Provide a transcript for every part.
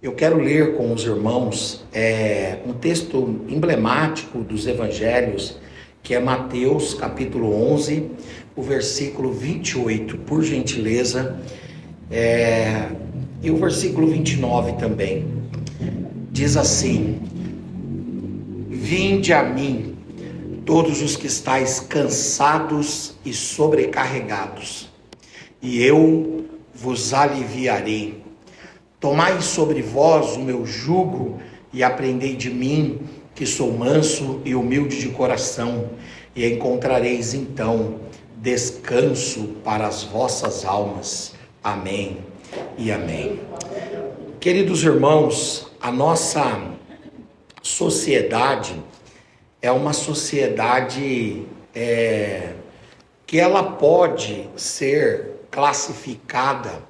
Eu quero ler com os irmãos um texto emblemático dos evangelhos, que é Mateus capítulo 11, o versículo 28, por gentileza, e o versículo 29 também. Diz assim: Vinde a mim, todos os que estáis cansados e sobrecarregados, e eu vos aliviarei. Tomai sobre vós o meu jugo e aprendei de mim, que sou manso e humilde de coração, e encontrareis então descanso para as vossas almas. Amém e amém. Queridos irmãos, a nossa sociedade é uma sociedade que ela pode ser classificada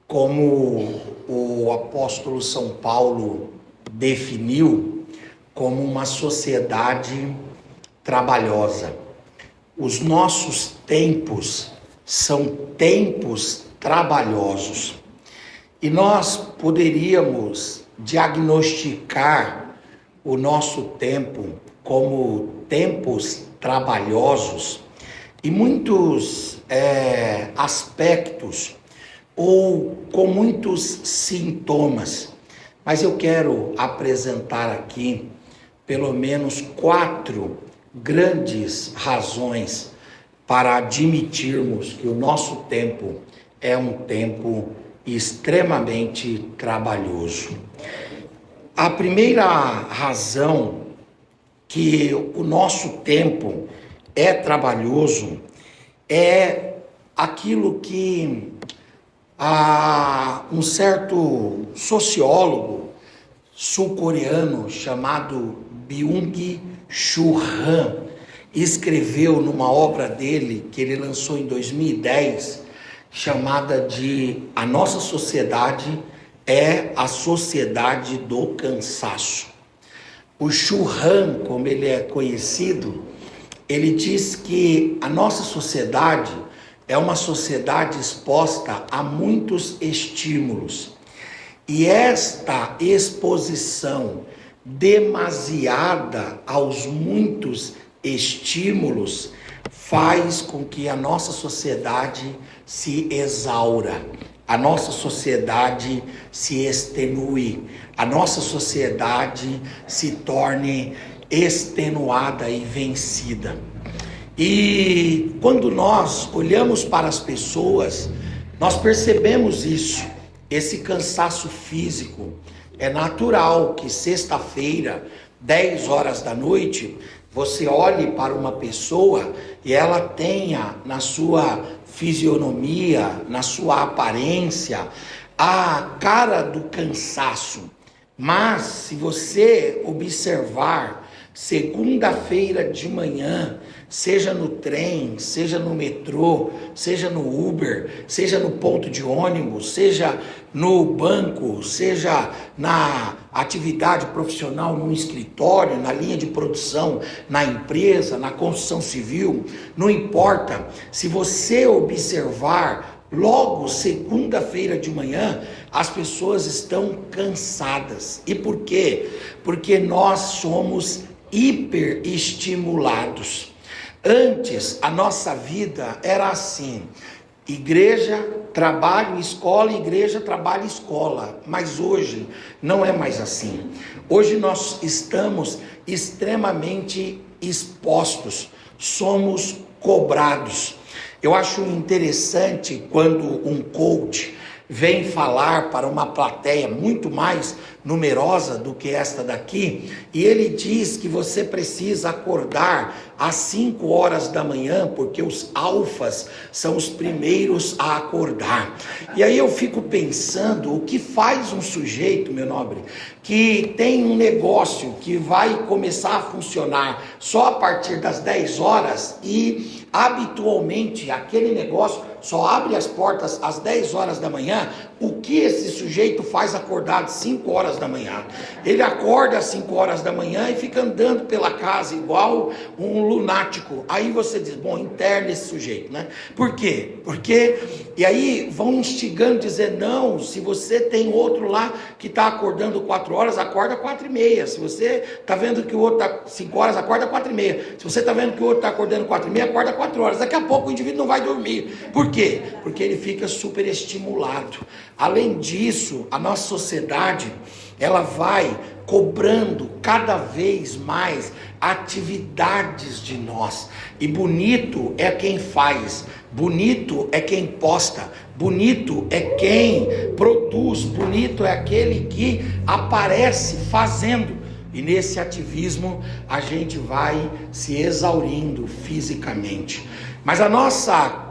como o apóstolo São Paulo definiu, como uma sociedade trabalhosa. Os nossos tempos são tempos trabalhosos. E nós poderíamos diagnosticar o nosso tempo como tempos trabalhosos em muitos aspectos, ou com muitos sintomas, mas eu quero apresentar aqui pelo menos 4 grandes razões para admitirmos que o nosso tempo é um tempo extremamente trabalhoso. A primeira razão que o nosso tempo é trabalhoso é aquilo que um certo sociólogo sul-coreano chamado Byung-Chul Han escreveu numa obra dele, que ele lançou em 2010, chamada de A Nossa Sociedade é a Sociedade do Cansaço. O Chul Han, como ele é conhecido, ele diz que a nossa sociedade é uma sociedade exposta a muitos estímulos. E esta exposição demasiada aos muitos estímulos faz com que a nossa sociedade se exaura, a nossa sociedade se extenue, a nossa sociedade se torne extenuada e vencida. E quando nós olhamos para as pessoas, nós percebemos isso, esse cansaço físico. É natural que sexta-feira, 10 horas da noite, você olhe para uma pessoa e ela tenha na sua fisionomia, na sua aparência, a cara do cansaço. Mas se você observar, segunda-feira de manhã, seja no trem, seja no metrô, seja no Uber, seja no ponto de ônibus, seja no banco, seja na atividade profissional, no escritório, na linha de produção, na empresa, na construção civil, não importa. Se você observar, logo segunda-feira de manhã, as pessoas estão cansadas. E por quê? Porque nós somos hiperestimulados. Antes, a nossa vida era assim: igreja, trabalho, escola, igreja, trabalho, escola. Mas hoje não é mais assim. Hoje nós estamos extremamente expostos, somos cobrados. Eu acho interessante quando um coach vem falar para uma plateia muito mais numerosa do que esta daqui, e ele diz que você precisa acordar às 5 horas da manhã, porque os alfas são os primeiros a acordar. E aí eu fico pensando, o que faz um sujeito, meu nobre, que tem um negócio que vai começar a funcionar só a partir das 10 horas e habitualmente aquele negócio só abre as portas às 10 horas da manhã, o que esse sujeito faz acordado 5 horas da manhã. Ele acorda às 5 horas da manhã e fica andando pela casa igual um lunático. Aí você diz, bom, interna esse sujeito, né? Por quê? E aí vão instigando, dizer, não, se você tem outro lá que está acordando 4 horas, acorda 4h30. Se você está vendo que o outro está 5 horas, acorda 4h30. Se você está vendo que o outro está acordando 4h30, acorda 4 horas. Daqui a pouco o indivíduo não vai dormir. Por quê? Porque ele fica super estimulado. Além disso, a nossa sociedade, ela vai cobrando cada vez mais atividades de nós. E bonito é quem faz, bonito é quem posta, bonito é quem produz, bonito é aquele que aparece fazendo. E nesse ativismo a gente vai se exaurindo fisicamente. Mas a nossa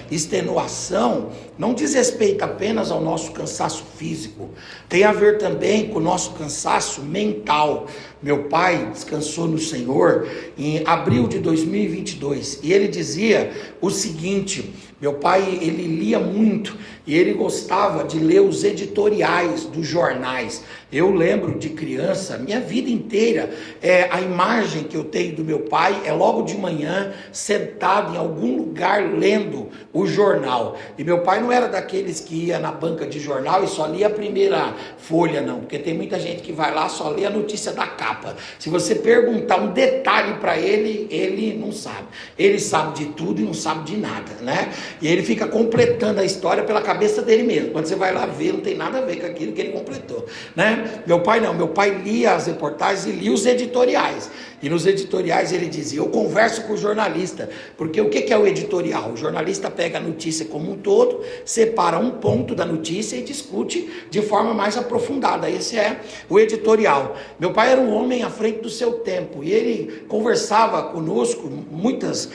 extenuação não diz respeito apenas ao nosso cansaço físico, tem a ver também com o nosso cansaço mental. Meu pai descansou no Senhor em abril de 2022 e ele dizia o seguinte: meu pai, ele lia muito e ele gostava de ler os editoriais dos jornais. Eu lembro de criança, minha vida inteira, a imagem que eu tenho do meu pai é logo de manhã, sentado em algum lugar lendo o jornal. E meu pai não era daqueles que ia na banca de jornal e só lia a primeira folha, não, porque tem muita gente que vai lá só lê a notícia da capa. Se você perguntar um detalhe para ele, ele não sabe. Ele sabe de tudo e não sabe de nada, né? E ele fica completando a história pela cabeça dele mesmo. Quando você vai lá ver, não tem nada a ver com aquilo que ele completou, né? Meu pai não, meu pai lia as reportagens e lia os editoriais. E nos editoriais ele dizia, eu converso com o jornalista, porque o que é o editorial? O jornalista pega a notícia como um todo, separa um ponto da notícia e discute de forma mais aprofundada. Esse é o editorial. Meu pai era um homem à frente do seu tempo, e ele conversava conosco muitas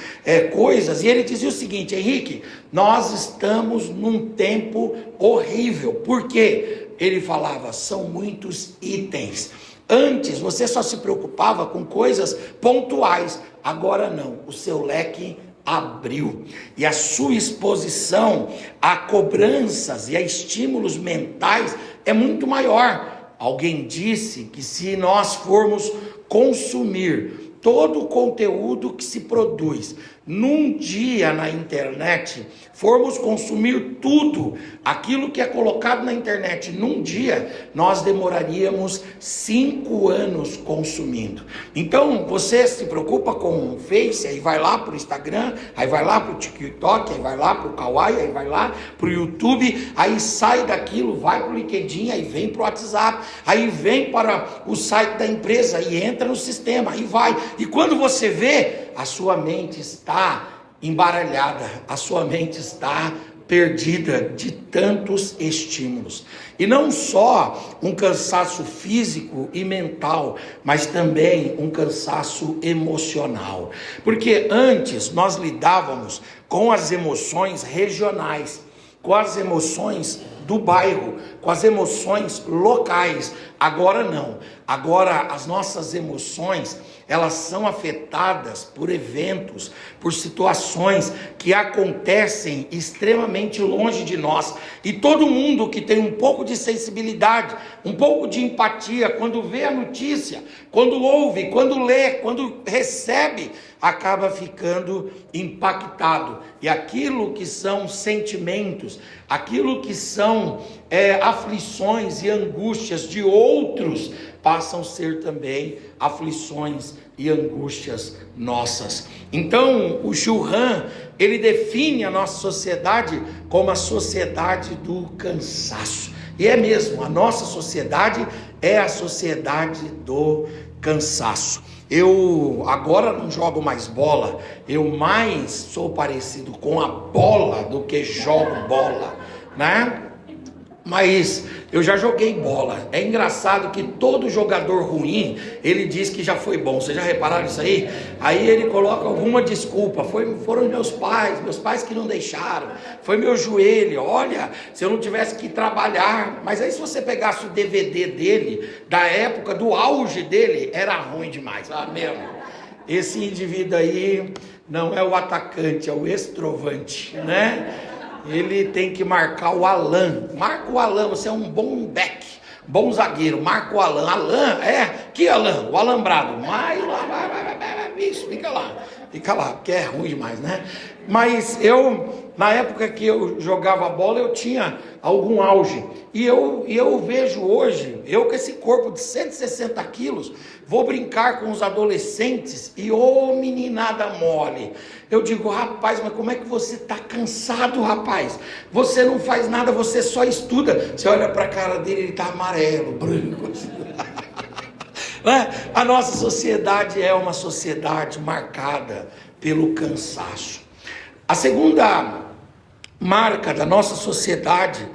coisas, e ele dizia o seguinte: Henrique, nós estamos num tempo horrível. Por quê? Ele falava, são muitos itens. Antes você só se preocupava com coisas pontuais, agora não, o seu leque abriu, e a sua exposição a cobranças e a estímulos mentais é muito maior. Alguém disse que se nós formos consumir todo o conteúdo que se produz num dia na internet, formos consumir tudo aquilo que é colocado na internet num dia, nós demoraríamos 5 anos consumindo. Então você se preocupa com o Face, aí vai lá para o Instagram, aí vai lá para o TikTok, aí vai lá para o Kawaii, aí vai lá para o YouTube, aí sai daquilo, vai para o LinkedIn, aí vem para o WhatsApp, aí vem para o site da empresa, aí entra no sistema, aí vai, e quando você vê, a sua mente está embaralhada, a sua mente está perdida de tantos estímulos. E não só um cansaço físico e mental, mas também um cansaço emocional. Porque antes nós lidávamos com as emoções regionais, com as emoções do bairro, com as emoções locais. Agora não. Agora as nossas emoções, elas são afetadas por eventos, por situações que acontecem extremamente longe de nós. E todo mundo que tem um pouco de sensibilidade, um pouco de empatia, quando vê a notícia, quando ouve, quando lê, quando recebe, acaba ficando impactado. E aquilo que são sentimentos, aquilo que são aflições e angústias de outros, passam a ser também aflições e angústias nossas. Então o Churran, ele define a nossa sociedade como a sociedade do cansaço. E é mesmo, a nossa sociedade é a sociedade do cansaço. Eu agora não jogo mais bola, eu mais sou parecido com a bola do que jogo bola, né? Mas eu já joguei bola. É engraçado que todo jogador ruim, ele diz que já foi bom. Vocês já repararam isso aí? Aí ele coloca alguma desculpa. Foram meus pais que não deixaram. Foi meu joelho. Olha, se eu não tivesse que trabalhar. Mas aí se você pegasse o DVD dele, da época, do auge dele, era ruim demais. Ah, mesmo. Esse indivíduo aí não é o atacante, é o extrovante, né? Ele tem que marcar o Alan. Marca o Alan, você é um bom back. bom zagueiro, Marco Alan. Alan, que Alan? O alambrado. Mas lá, vai, isso, fica lá, porque é ruim demais, né? Mas na época que eu jogava bola, eu tinha algum auge. E eu vejo hoje, eu com esse corpo de 160 quilos, vou brincar com os adolescentes e meninada mole. Eu digo, rapaz, mas como é que você está cansado, rapaz? Você não faz nada, você só estuda. Você olha para a cara dele, ele está amarelo, branco. A nossa sociedade é uma sociedade marcada pelo cansaço. A segunda marca da nossa sociedade,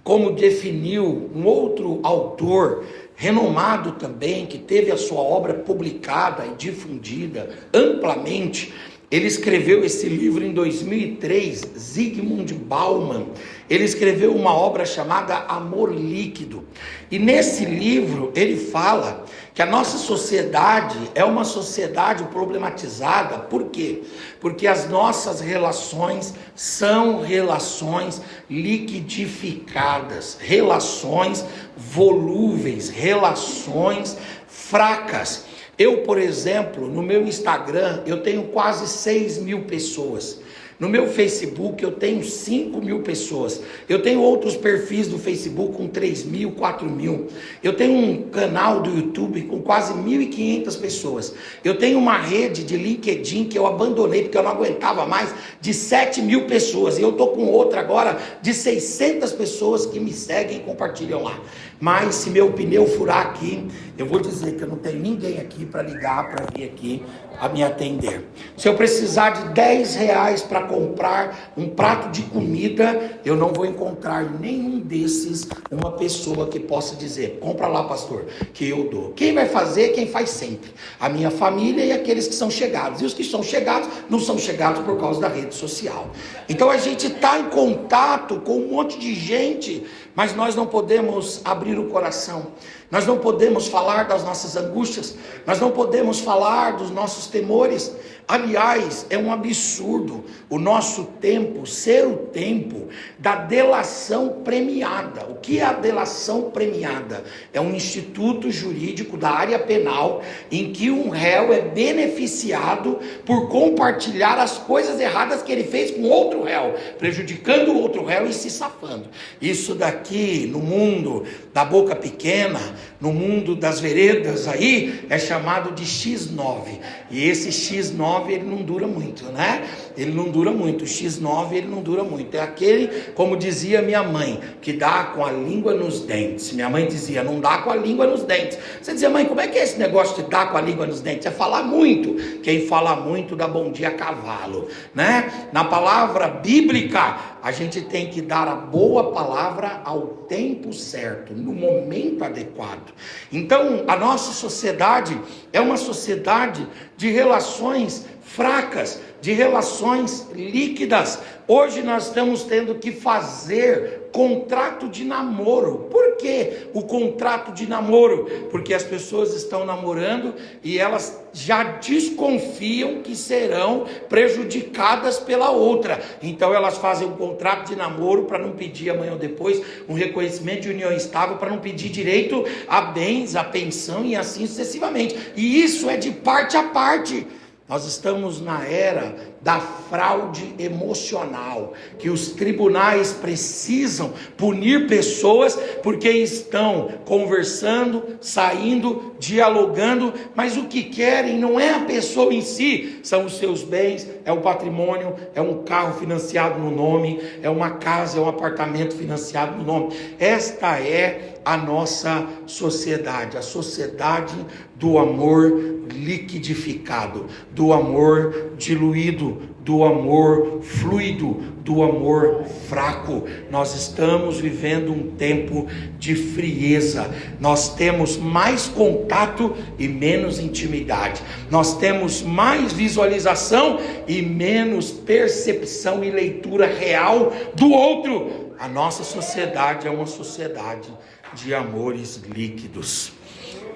como definiu um outro autor renomado também, que teve a sua obra publicada e difundida amplamente, ele escreveu esse livro em 2003, Zygmunt Bauman. Ele escreveu uma obra chamada Amor Líquido. E nesse livro ele fala que a nossa sociedade é uma sociedade problematizada. Por quê? Porque as nossas relações são relações liquidificadas, relações volúveis, relações fracas. Eu, por exemplo, no meu Instagram, eu tenho quase 6.000 pessoas. No meu Facebook eu tenho 5.000 pessoas. Eu tenho outros perfis do Facebook com 3.000, 4.000. Eu tenho um canal do YouTube com quase 1.500 pessoas. Eu tenho uma rede de LinkedIn que eu abandonei porque eu não aguentava mais, de 7.000 pessoas. E eu estou com outra agora de 600 pessoas que me seguem e compartilham lá. Mas se meu pneu furar aqui, eu vou dizer que eu não tenho ninguém aqui para ligar, para vir aqui a me atender. Se eu precisar de R$10 para comprar um prato de comida, eu não vou encontrar em nenhum desses uma pessoa que possa dizer, compra lá, pastor, que eu dou. Quem vai fazer? Quem faz sempre. A minha família e aqueles que são chegados. E os que são chegados, não são chegados por causa da rede social. Então a gente está em contato com um monte de gente, mas nós não podemos abrir o coração. Nós não podemos falar das nossas angústias, nós não podemos falar dos nossos temores. Aliás, é um absurdo o nosso tempo ser o tempo da delação premiada. O que é a delação premiada? É um instituto jurídico da área penal em que um réu é beneficiado por compartilhar as coisas erradas que ele fez com outro réu, prejudicando o outro réu e se safando. Isso daqui, no mundo da boca pequena, no mundo das veredas aí, é chamado de X9. E esse X9 ele não dura muito, né? Ele não dura muito. O X9 ele não dura muito. É aquele, como dizia minha mãe, que dá com a língua nos dentes. Minha mãe dizia, não dá com a língua nos dentes. Você dizia, mãe, como é que é esse negócio de dar com a língua nos dentes? É falar muito. Quem fala muito dá bom dia a cavalo, né? Na palavra bíblica, a gente tem que dar a boa palavra ao tempo certo, no momento adequado. Então, a nossa sociedade é uma sociedade de relações fracas, de relações líquidas. Hoje nós estamos tendo que fazer contrato de namoro. Por que o contrato de namoro? Porque as pessoas estão namorando e elas já desconfiam que serão prejudicadas pela outra. Então elas fazem um contrato de namoro para não pedir amanhã ou depois um reconhecimento de união estável, para não pedir direito a bens, a pensão e assim sucessivamente. E isso é de parte a parte. Nós estamos na era da fraude emocional, que os tribunais precisam punir pessoas porque estão conversando, saindo, dialogando, mas o que querem não é a pessoa em si, são os seus bens, é o patrimônio, é um carro financiado no nome, é uma casa, é um apartamento financiado no nome. Esta é a nossa sociedade, a sociedade do amor liquidificado, do amor diluído, do amor fluido, do amor fraco. Nós estamos vivendo um tempo de frieza. Nós temos mais contato e menos intimidade. Nós temos mais visualização e menos percepção e leitura real do outro. A nossa sociedade é uma sociedade de amores líquidos.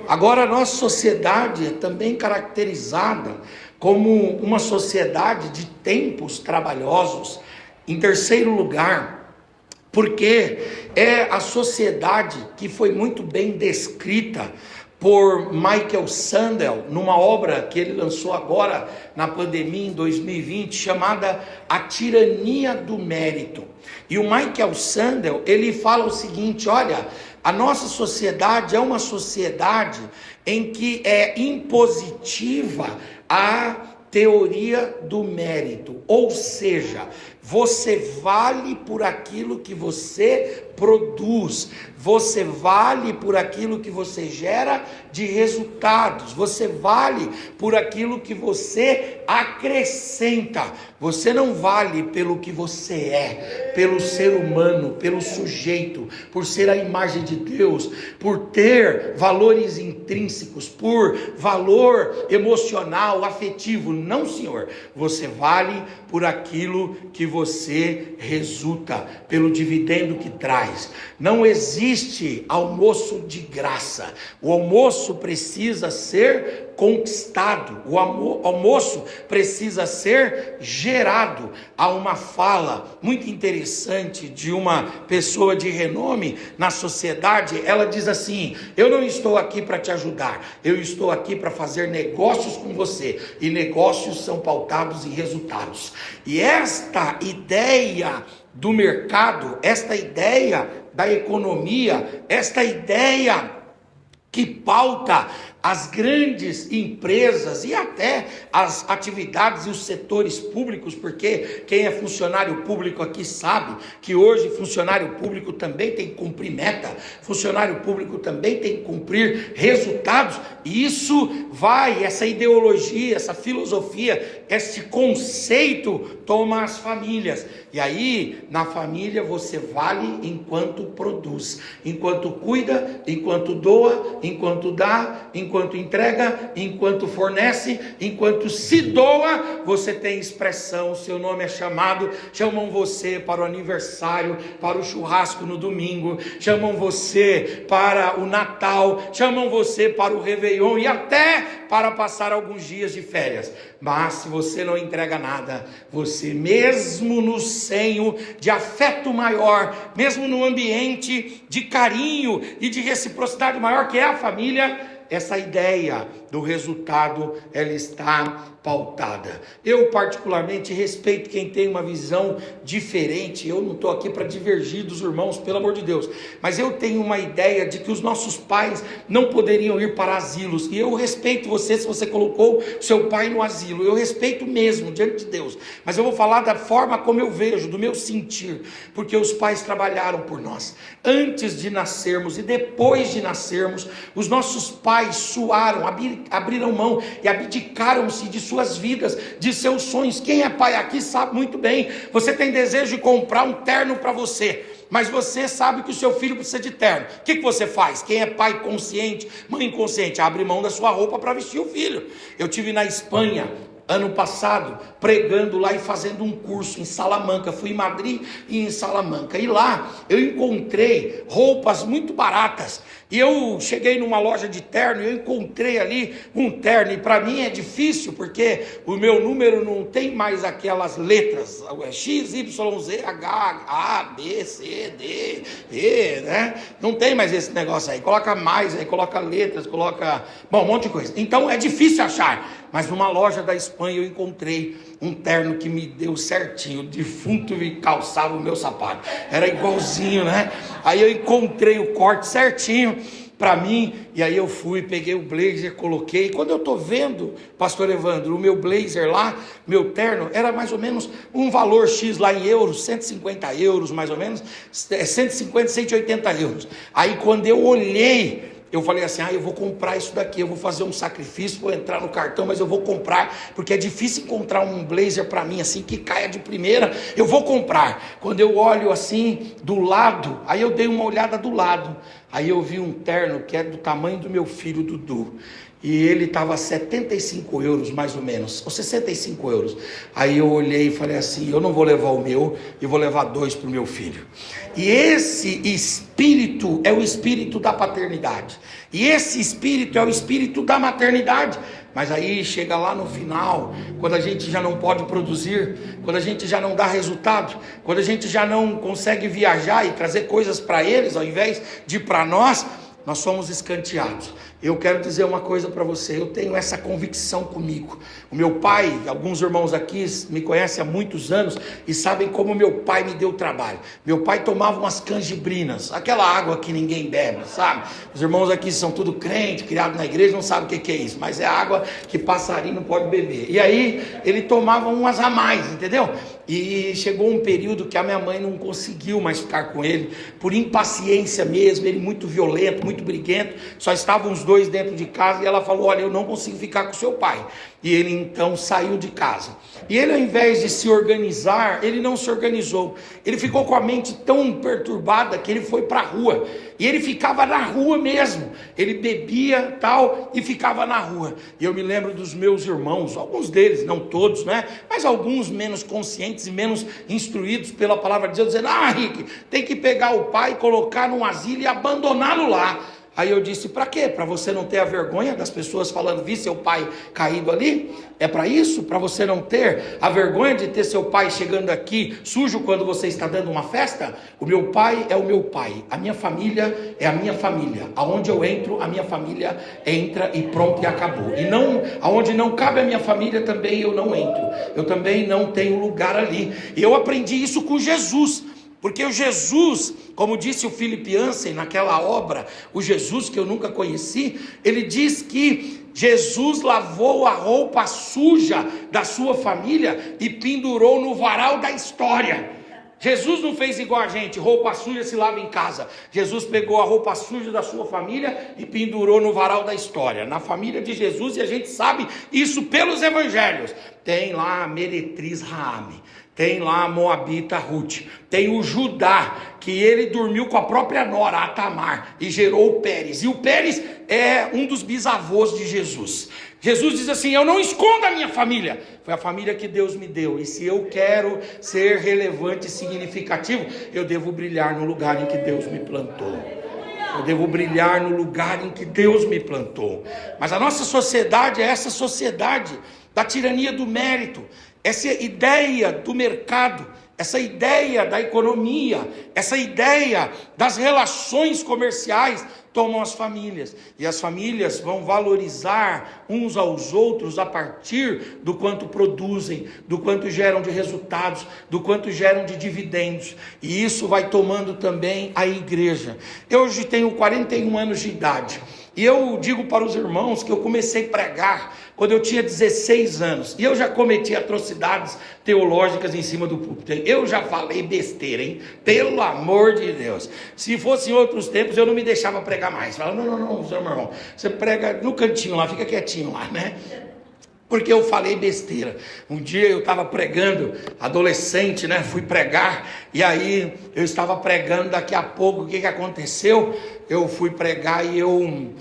Agora, a nossa sociedade é também caracterizada como uma sociedade de tempos trabalhosos. Em terceiro lugar, porque é a sociedade que foi muito bem descrita por Michael Sandel, numa obra que ele lançou agora na pandemia em 2020, chamada A Tirania do Mérito. E o Michael Sandel, ele fala o seguinte: olha, a nossa sociedade é uma sociedade em que é impositiva a teoria do mérito, ou seja, você vale por aquilo que você produz, você vale por aquilo que você gera de resultados, você vale por aquilo que você acrescenta, você não vale pelo que você é, pelo ser humano, pelo sujeito, por ser a imagem de Deus, por ter valores intrínsecos, por valor emocional, afetivo. Não, senhor, você vale por aquilo que você resulta, pelo dividendo que traz. Não existe almoço de graça. O almoço precisa ser conquistado, o almoço precisa ser gerado. Há uma fala muito interessante de uma pessoa de renome na sociedade. Ela diz assim: eu não estou aqui para te ajudar, eu estou aqui para fazer negócios com você, e negócios são pautados em resultados. E esta ideia do mercado, esta ideia da economia, esta ideia que pauta as grandes empresas e até as atividades e os setores públicos, porque quem é funcionário público aqui sabe que hoje funcionário público também tem que cumprir meta, funcionário público também tem que cumprir resultados, e essa ideologia, essa filosofia, esse conceito toma as famílias, e aí na família você vale enquanto produz, enquanto cuida, enquanto doa, enquanto dá, enquanto entrega, enquanto fornece, enquanto se doa, você tem expressão, seu nome é chamado, chamam você para o aniversário, para o churrasco no domingo, chamam você para o Natal, chamam você para o Réveillon e até para passar alguns dias de férias. Mas se você não entrega nada, você mesmo no seio de afeto maior, mesmo no ambiente de carinho e de reciprocidade maior que é a família, essa ideia do resultado, ela está pautada. Eu particularmente respeito quem tem uma visão diferente. Eu não estou aqui para divergir dos irmãos, pelo amor de Deus, mas eu tenho uma ideia de que os nossos pais não poderiam ir para asilos, e eu respeito você se você colocou seu pai no asilo, eu respeito mesmo diante de Deus, mas eu vou falar da forma como eu vejo, do meu sentir, porque os pais trabalharam por nós, antes de nascermos e depois de nascermos, os nossos pais suaram, abriram mão e abdicaram-se de suas vidas, de seus sonhos. Quem é pai aqui sabe muito bem, você tem desejo de comprar um terno para você, mas você sabe que o seu filho precisa de terno. O que você faz? Quem é pai consciente, mãe consciente, abre mão da sua roupa para vestir o filho. Eu tive na Espanha ano passado, pregando lá e fazendo um curso em Salamanca. Fui em Madrid e em Salamanca, e lá eu encontrei roupas muito baratas, e eu cheguei numa loja de terno, e eu encontrei ali um terno, e para mim é difícil, porque o meu número não tem mais aquelas letras, X, Y, Z, H, A, B, C, D, E, né? Não tem mais esse negócio aí, coloca mais, aí coloca letras, coloca, um monte de coisa, então é difícil achar. Mas numa loja da Espanha eu encontrei um terno que me deu certinho, o defunto me calçava o meu sapato, era igualzinho, né? Aí eu encontrei o corte certinho para mim, e aí eu fui, peguei o blazer, coloquei. Quando eu estou vendo, pastor Evandro, o meu blazer lá, meu terno, era mais ou menos um valor X lá em euros, 150 euros mais ou menos, 150, 180 euros. Aí quando eu olhei, eu falei assim, eu vou comprar isso daqui, eu vou fazer um sacrifício, vou entrar no cartão, mas eu vou comprar, porque é difícil encontrar um blazer para mim, assim, que caia de primeira, eu vou comprar. Quando eu olho assim, do lado, aí eu dei uma olhada do lado, aí eu vi um terno que é do tamanho do meu filho Dudu, e ele estava a 75 euros mais ou menos, ou 65 euros. Aí eu olhei e falei assim, eu não vou levar o meu, eu vou levar 2 para o meu filho. E esse espírito é o espírito da paternidade, e esse espírito é o espírito da maternidade. Mas aí chega lá no final, quando a gente já não pode produzir, quando a gente já não dá resultado, quando a gente já não consegue viajar e trazer coisas para eles, ao invés de para nós somos escanteados. Eu quero dizer uma coisa para você, eu tenho essa convicção comigo. O meu pai, alguns irmãos aqui me conhecem há muitos anos e sabem como meu pai me deu trabalho. Meu pai tomava umas canjibrinas, aquela água que ninguém bebe, sabe? Os irmãos aqui são tudo crente, criado na igreja, não sabem o que é isso, mas é água que passarinho não pode beber. E aí ele tomava umas a mais, entendeu? E chegou um período que a minha mãe não conseguiu mais ficar com ele, por impaciência mesmo, ele muito violento, muito briguento, só estavam os 2 dentro de casa, e ela falou, olha, eu não consigo ficar com seu pai. E ele então saiu de casa. E ele, ao invés de se organizar, ele não se organizou. Ele ficou com a mente tão perturbada que ele foi para a rua. E ele ficava na rua mesmo. Ele bebia tal e ficava na rua. E eu me lembro dos meus irmãos, alguns deles, não todos, né? Mas alguns menos conscientes e menos instruídos pela palavra de Deus, dizendo, Rick, tem que pegar o pai, colocar num asilo e abandoná-lo lá. Aí eu disse, para quê? Para você não ter a vergonha das pessoas falando, vi seu pai caído ali? É para isso? Para você não ter a vergonha de ter seu pai chegando aqui sujo quando você está dando uma festa? O meu pai é o meu pai, a minha família é a minha família. Aonde eu entro, a minha família entra e pronto, e acabou. E não, aonde não cabe a minha família também eu não entro. Eu também não tenho lugar ali. E eu aprendi isso com Jesus. Porque o Jesus, como disse o Philip Yancey naquela obra, o Jesus que eu nunca conheci, ele diz que Jesus lavou a roupa suja da sua família e pendurou no varal da história. Jesus não fez igual a gente, roupa suja se lava em casa. Jesus pegou a roupa suja da sua família e pendurou no varal da história, na família de Jesus, e a gente sabe isso pelos evangelhos. Tem lá a meretriz Raame, tem lá a moabita Ruth, tem o Judá, que ele dormiu com a própria nora, a Tamar, e gerou o Pérez, e o Pérez é um dos bisavôs de Jesus. Jesus diz assim, eu não escondo a minha família, foi a família que Deus me deu, e se eu quero ser relevante e significativo, eu devo brilhar no lugar em que Deus me plantou. Eu devo brilhar no lugar em que Deus me plantou. Mas a nossa sociedade é essa sociedade da tirania do mérito, essa ideia do mercado, essa ideia da economia, essa ideia das relações comerciais tomam as famílias, e as famílias vão valorizar uns aos outros a partir do quanto produzem, do quanto geram de resultados, do quanto geram de dividendos, e isso vai tomando também a igreja. Eu hoje tenho 41 anos de idade, e eu digo para os irmãos que eu comecei a pregar quando eu tinha 16 anos, e eu já cometi atrocidades teológicas em cima do púlpito. Eu já falei besteira, hein? Pelo amor de Deus. Se fosse em outros tempos, eu não me deixava pregar mais. Falava, não, seu irmão, você prega no cantinho lá, fica quietinho lá, né? Porque eu falei besteira. Um dia eu estava pregando, adolescente, né? Fui pregar, e aí eu estava pregando, daqui a pouco, o que aconteceu? Eu fui pregar e eu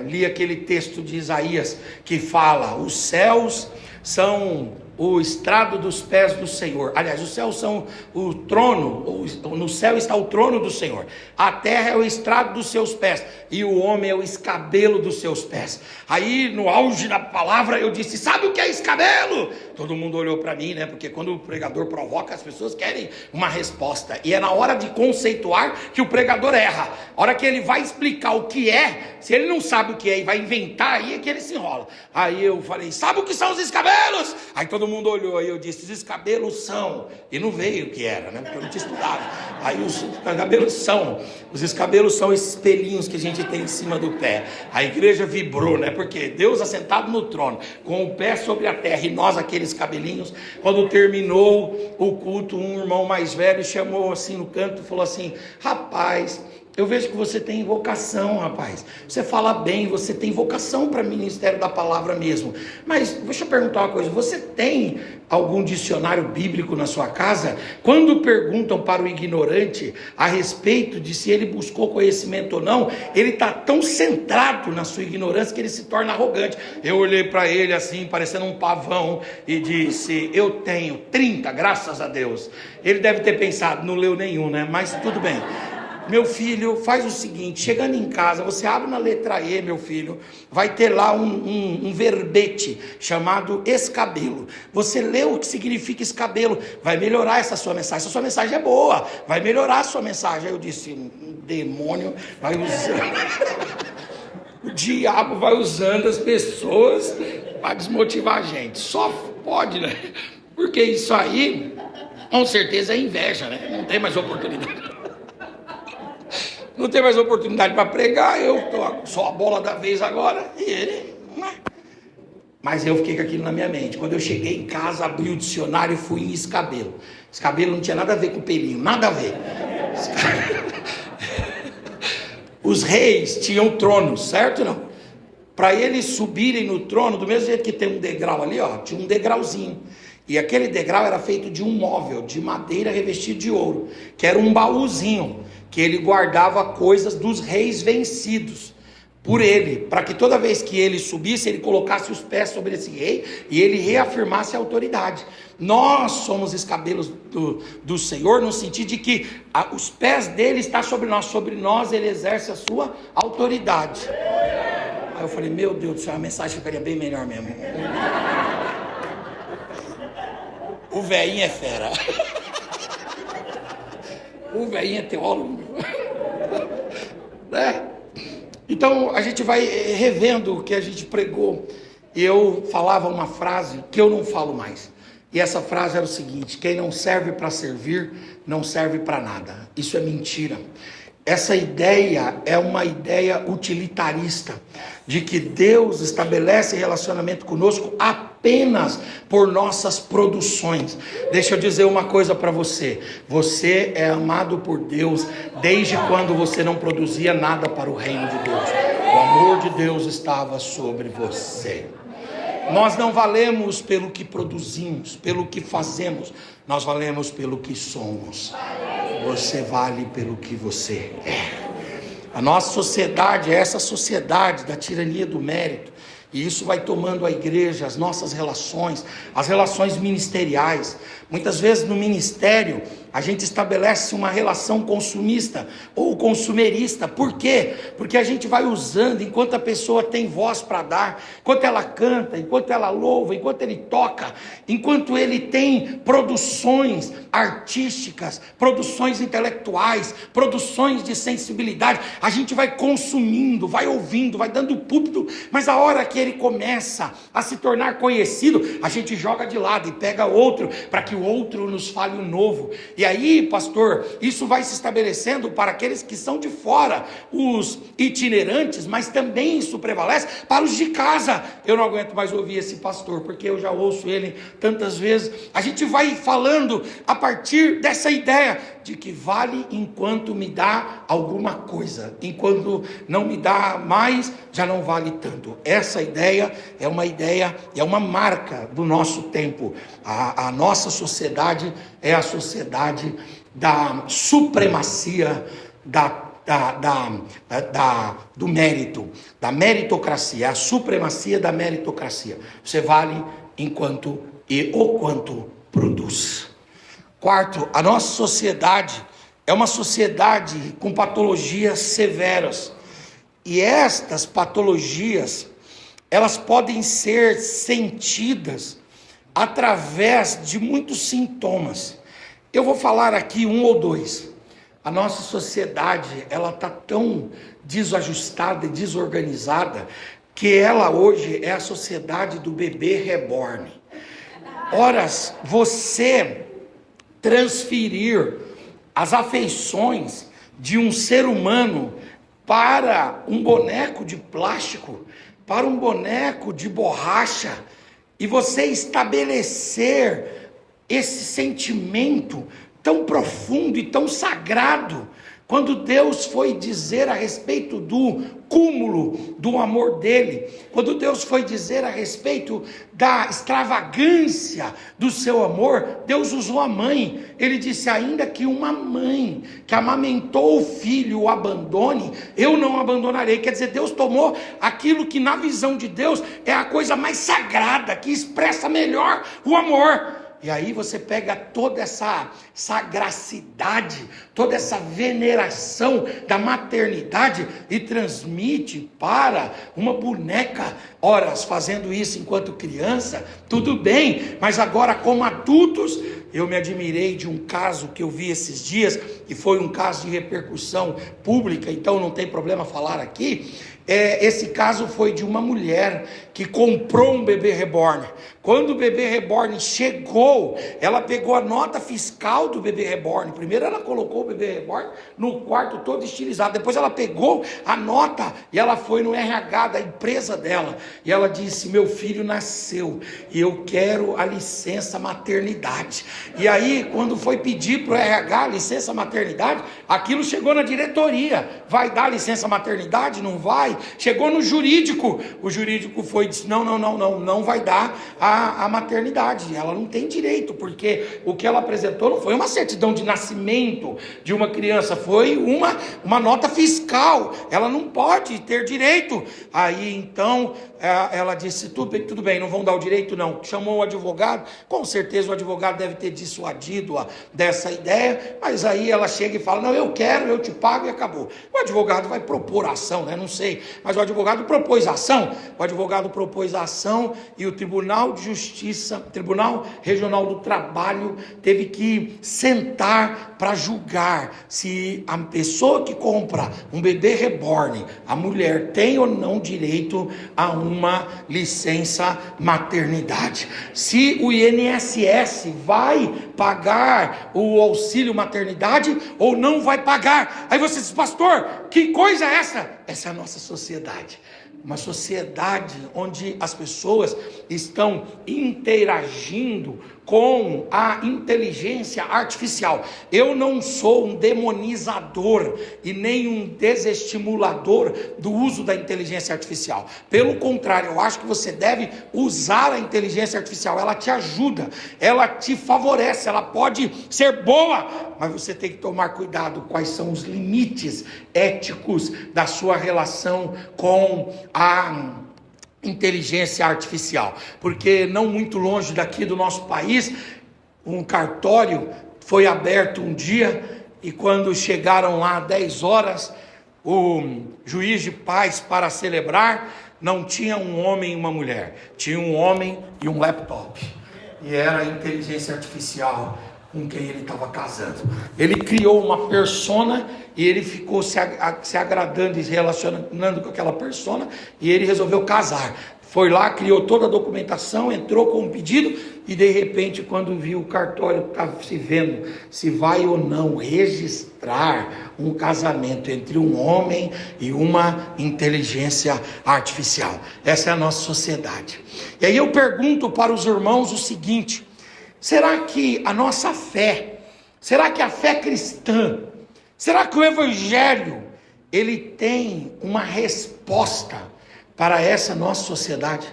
li aquele texto de Isaías, que fala, os céus são o estrado dos pés do Senhor. Aliás, os céus são o trono, no céu está o trono do Senhor. A terra é o estrado dos seus pés, e o homem é o escabelo dos seus pés. Aí, no auge da palavra, eu disse, sabe o que é escabelo? Todo mundo olhou para mim, né? Porque quando o pregador provoca, as pessoas querem uma resposta. E é na hora de conceituar que o pregador erra. A hora que ele vai explicar o que é, se ele não sabe o que é e vai inventar, aí é que ele se enrola. Aí eu falei, sabe o que são os escabelos? Aí todo mundo olhou, aí eu disse, os escabelos são, e não veio o que era, né? Porque eu não tinha estudado. Aí os escabelos são esses pelinhos que a gente tem em cima do pé. A igreja vibrou, né? Porque Deus assentado no trono, com o pé sobre a terra, e nós aqueles cabelinhos. Quando terminou o culto, um irmão mais velho chamou assim no canto e falou assim, rapaz, Eu vejo que você tem vocação, rapaz. Você fala bem, você tem vocação para ministério da palavra mesmo. Mas deixa eu perguntar uma coisa: você tem algum dicionário bíblico na sua casa? Quando perguntam para o ignorante a respeito de se ele buscou conhecimento ou não, ele está tão centrado na sua ignorância que ele se torna arrogante. Eu olhei para ele assim, parecendo um pavão, e disse: eu tenho 30, graças a Deus. Ele deve ter pensado: não leu nenhum, né? Mas tudo bem. Meu filho, faz o seguinte: chegando em casa, você abre na letra E, meu filho, vai ter lá um verbete chamado escabelo. Você lê o que significa escabelo, vai melhorar essa sua mensagem. Essa sua mensagem é boa, vai melhorar a sua mensagem. Aí eu disse: demônio vai usando. O diabo vai usando as pessoas para desmotivar a gente. Só pode, né? Porque isso aí, com certeza, é inveja, né? Não tem mais oportunidade. Não tem mais oportunidade para pregar, eu sou a bola da vez agora, e ele, né? Mas eu fiquei com aquilo na minha mente. Quando eu cheguei em casa, abri o dicionário e fui em escabelo. Escabelo não tinha nada a ver com pelinho, nada a ver. Os reis tinham tronos, certo ou não? Para eles subirem no trono, do mesmo jeito que tem um degrau ali, ó, tinha um degrauzinho. E aquele degrau era feito de um móvel, de madeira revestido de ouro, que era um baúzinho, que ele guardava coisas dos reis vencidos por ele, para que toda vez que ele subisse, ele colocasse os pés sobre esse rei e ele reafirmasse a autoridade. Nós somos escabelos do Senhor, no sentido de que os pés dele estão sobre nós ele exerce a sua autoridade. Aí eu falei: meu Deus do céu, a mensagem ficaria bem melhor mesmo. O velhinho é fera. O velhinho é teólogo. Né? Então a gente vai revendo o que a gente pregou. Eu falava uma frase que eu não falo mais. E essa frase era o seguinte: quem não serve para servir, não serve para nada. Isso é mentira. Essa ideia é uma ideia utilitarista, de que Deus estabelece relacionamento conosco apenas por nossas produções. Deixa eu dizer uma coisa para você: você é amado por Deus desde quando você não produzia nada para o reino de Deus. O amor de Deus estava sobre você. Nós não valemos pelo que produzimos, pelo que fazemos, nós valemos pelo que somos. Você vale pelo que você é. A nossa sociedade é essa sociedade da tirania do mérito, e isso vai tomando a igreja, as nossas relações, as relações ministeriais. Muitas vezes no ministério a gente estabelece uma relação consumista ou consumerista. Por quê? Porque a gente vai usando enquanto a pessoa tem voz para dar, enquanto ela canta, enquanto ela louva, enquanto ele toca, enquanto ele tem produções artísticas, produções intelectuais, produções de sensibilidade. A gente vai consumindo, vai ouvindo, vai dando púlpito, mas a hora que ele começa a se tornar conhecido, a gente joga de lado e pega outro, para que o outro nos fale o novo. E aí, pastor, isso vai se estabelecendo para aqueles que são de fora, os itinerantes, mas também isso prevalece para os de casa. Eu não aguento mais ouvir esse pastor, porque eu já ouço ele tantas vezes. A gente vai falando a partir dessa ideia de que vale enquanto me dá alguma coisa, enquanto não me dá mais, já não vale tanto. Essa ideia é uma marca do nosso tempo. A nossa sociedade é a sociedade da supremacia do mérito, da meritocracia, a supremacia da meritocracia. Você vale enquanto e o quanto produz. Quarto, a nossa sociedade é uma sociedade com patologias severas. E estas patologias, elas podem ser sentidas através de muitos sintomas. Eu vou falar aqui um ou dois. A nossa sociedade, ela está tão desajustada e desorganizada, que ela hoje é a sociedade do bebê reborn. Ora, você transferir as afeições de um ser humano para um boneco de plástico, para um boneco de borracha, e você estabelecer esse sentimento tão profundo e tão sagrado Quando Deus foi dizer a respeito do cúmulo do amor dele, quando Deus foi dizer a respeito da extravagância do seu amor, Deus usou a mãe. Ele disse: ainda que uma mãe que amamentou o filho o abandone, eu não abandonarei. Quer dizer, Deus tomou aquilo que na visão de Deus é a coisa mais sagrada, que expressa melhor o amor. E aí você pega toda essa sagracidade, toda essa veneração da maternidade e transmite para uma boneca. Ora, fazendo isso enquanto criança, tudo bem, mas agora como adultos, eu me admirei de um caso que eu vi esses dias, e foi um caso de repercussão pública, então não tem problema falar aqui. Esse caso foi de uma mulher que comprou um bebê reborn. Quando o bebê reborn chegou, ela pegou a nota fiscal do bebê reborn. Primeiro ela colocou o bebê reborn no quarto todo estilizado. Depois ela pegou a nota e ela foi no RH da empresa dela. E ela disse: meu filho nasceu e eu quero a licença maternidade. E aí, quando foi pedir para o RH a licença maternidade, aquilo chegou na diretoria. Vai dar licença maternidade? Não vai? Chegou no jurídico. O jurídico foi e disse: não vai dar a maternidade. Ela não tem direito, porque o que ela apresentou não foi uma certidão de nascimento de uma criança, foi uma nota fiscal. Ela não pode ter direito. Aí então ela disse: tudo bem, não vão dar o direito não. Chamou o advogado, com certeza o advogado deve ter dissuadido-a dessa ideia, mas aí ela chega e fala: não, eu quero, eu te pago, e acabou. O advogado vai propor ação, né? Não sei, mas o advogado propôs ação. O advogado propôs a ação e o Tribunal de Justiça, Tribunal Regional do Trabalho, teve que sentar para julgar se a pessoa que compra um bebê reborn, a mulher, tem ou não direito a uma licença maternidade. Se o INSS vai pagar o auxílio maternidade ou não vai pagar. Aí você diz: pastor, que coisa é essa? Essa é a nossa sociedade. Uma sociedade onde as pessoas estão interagindo com a inteligência artificial. Eu não sou um demonizador e nem um desestimulador do uso da inteligência artificial. Pelo contrário, eu acho que você deve usar a inteligência artificial. Ela te ajuda, ela te favorece, ela pode ser boa, mas você tem que tomar cuidado quais são os limites éticos da sua relação com a inteligência artificial, porque não muito longe daqui do nosso país, um cartório foi aberto um dia, e quando chegaram lá 10 horas, o juiz de paz para celebrar, não tinha um homem e uma mulher, tinha um homem e um laptop, e era a inteligência artificial com quem ele estava casando. Ele criou uma persona e ele ficou se agradando e se relacionando com aquela persona, e ele resolveu casar. Foi lá, criou toda a documentação, entrou com um pedido, e de repente, quando viu o cartório, estava se vendo se vai ou não registrar um casamento entre um homem e uma inteligência artificial. Essa é a nossa sociedade. E aí eu pergunto para os irmãos o seguinte: será que a nossa fé, será que a fé cristã, será que o evangelho, ele tem uma resposta para essa nossa sociedade?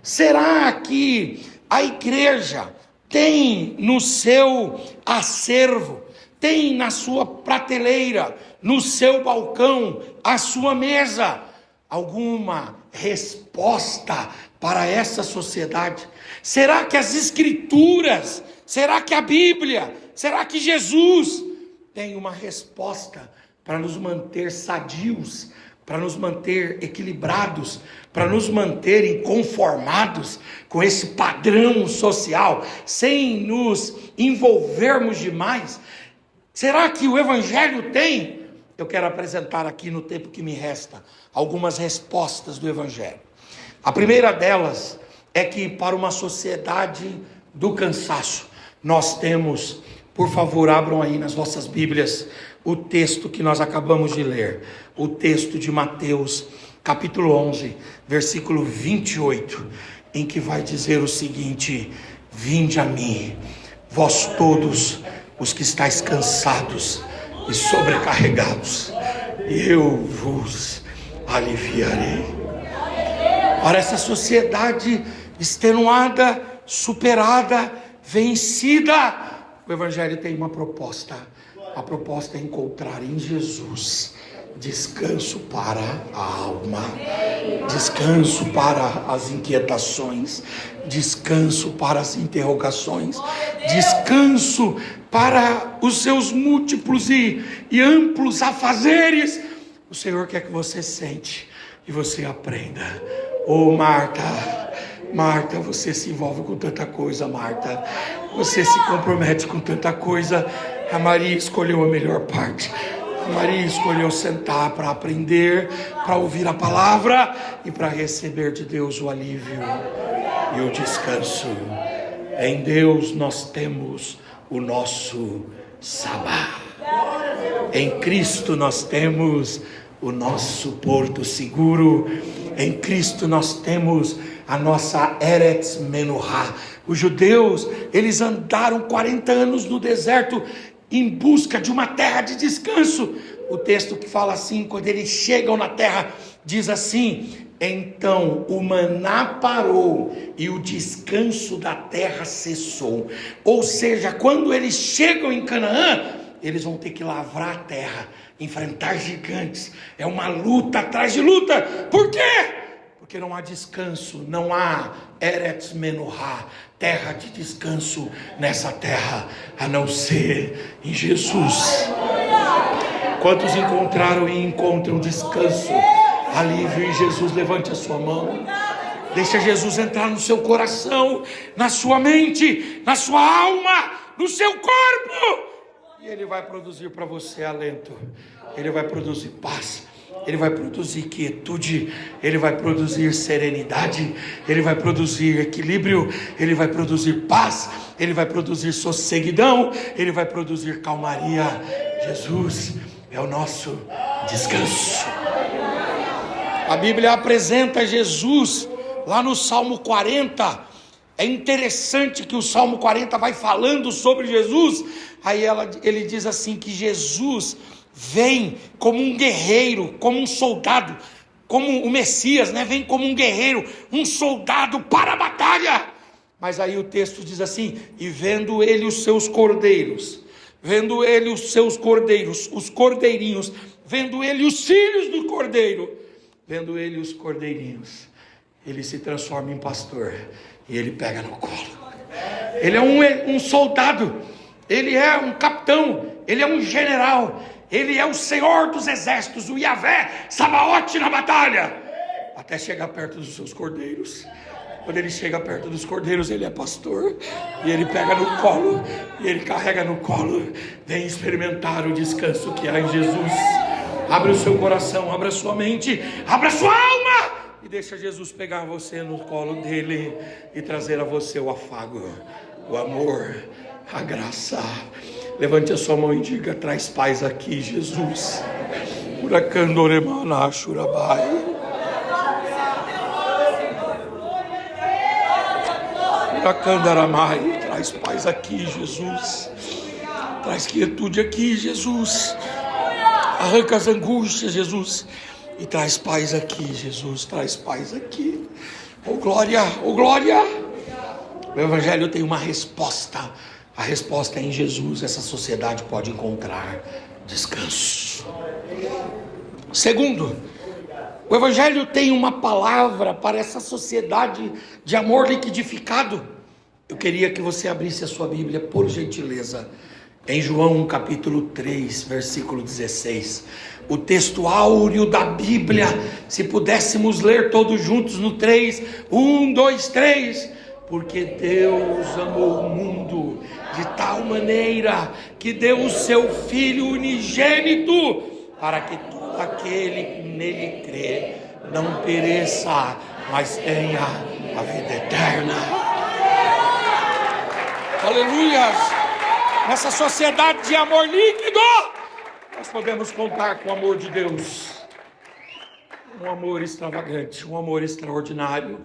Será que a igreja tem no seu acervo, tem na sua prateleira, no seu balcão, a sua mesa, alguma resposta para essa sociedade? Será que as escrituras, será que a Bíblia, será que Jesus tem uma resposta para nos manter sadios, para nos manter equilibrados, para nos manterem conformados com esse padrão social, sem nos envolvermos demais? Será que o evangelho tem? Eu quero apresentar aqui, no tempo que me resta, algumas respostas do evangelho. A primeira delas é que, para uma sociedade do cansaço, nós temos, por favor, abram aí nas vossas Bíblias o texto que nós acabamos de ler, o texto de Mateus, capítulo 11, versículo 28, em que vai dizer o seguinte: vinde a mim, vós todos os que estáis cansados e sobrecarregados, e eu vos aliviarei. Para essa sociedade extenuada, superada, vencida, o Evangelho tem uma proposta. A proposta é encontrar em Jesus descanso para a alma, descanso para as inquietações, descanso para as interrogações, descanso para os seus múltiplos e amplos afazeres. O Senhor quer que você sente e você aprenda. Oh, Marta, você se envolve com tanta coisa, Marta. Você se compromete com tanta coisa. A Maria escolheu a melhor parte. A Maria escolheu sentar para aprender, para ouvir a palavra e para receber de Deus o alívio e o descanso. Em Deus nós temos o nosso Sabá. Em Cristo nós temos o nosso porto seguro. Em Cristo nós temos a nossa Eretz Menorá. Os judeus, eles andaram 40 anos no deserto em busca de uma terra de descanso. O texto que fala assim, quando eles chegam na terra, diz assim: então o maná parou e o descanso da terra cessou. Ou seja, quando eles chegam em Canaã, eles vão ter que lavrar a terra, enfrentar gigantes. É uma luta atrás de luta. Por quê? Porque não há descanso, não há Eretz Menorá, terra de descanso nessa terra, a não ser em Jesus. Quantos encontraram e encontram descanso, alívio em Jesus? Levante a sua mão. Deixa Jesus entrar no seu coração, na sua mente, na sua alma, no seu corpo. E Ele vai produzir para você alento. Ele vai produzir paz. Ele vai produzir quietude, Ele vai produzir serenidade, Ele vai produzir equilíbrio, Ele vai produzir paz, Ele vai produzir sosseguidão, Ele vai produzir calmaria. Jesus é o nosso descanso. A Bíblia apresenta Jesus lá no Salmo 40. É interessante que o Salmo 40 vai falando sobre Jesus. Aí ele diz assim que Jesus vem como um guerreiro, como um soldado, como o Messias, né? Vem como um guerreiro, um soldado para a batalha. Mas aí o texto diz assim: e vendo ele os seus cordeiros, vendo ele os seus cordeiros, os cordeirinhos, vendo ele os filhos do cordeiro, vendo ele os cordeirinhos, ele se transforma em pastor e ele pega no colo. Ele é um soldado, ele é um capitão, ele é um general, ele é o Senhor dos exércitos, o Yahvé Sabaote na batalha, até chegar perto dos seus cordeiros. Quando ele chega perto dos cordeiros, ele é pastor, e ele pega no colo, e ele carrega no colo. Vem experimentar o descanso que há em Jesus. Abre o seu coração, abra a sua mente, abra a sua alma, e deixa Jesus pegar você no colo dele, e trazer a você o afago, o amor, a graça. Levante a sua mão e diga: traz paz aqui, Jesus. Uracandoremana Shurabai. Uracandaramai. Traz paz aqui, Jesus. Traz quietude aqui, Jesus. Arranca as angústias, Jesus. E traz paz aqui, Jesus. Traz paz aqui. Oh glória, oh glória. O Evangelho tem uma resposta. A resposta é em Jesus. Essa sociedade pode encontrar descanso. Segundo, o Evangelho tem uma palavra para essa sociedade de amor liquidificado. Eu queria que você abrisse a sua Bíblia, por gentileza, em João capítulo 3, versículo 16. O texto áureo da Bíblia, se pudéssemos ler todos juntos no 3, 1, 2, 3. Porque Deus amou o mundo de tal maneira que deu o seu Filho unigênito, para que todo aquele que nele crê não pereça, mas tenha a vida eterna. Aleluia! Nessa sociedade de amor líquido, nós podemos contar com o amor de Deus. Um amor extravagante, um amor extraordinário,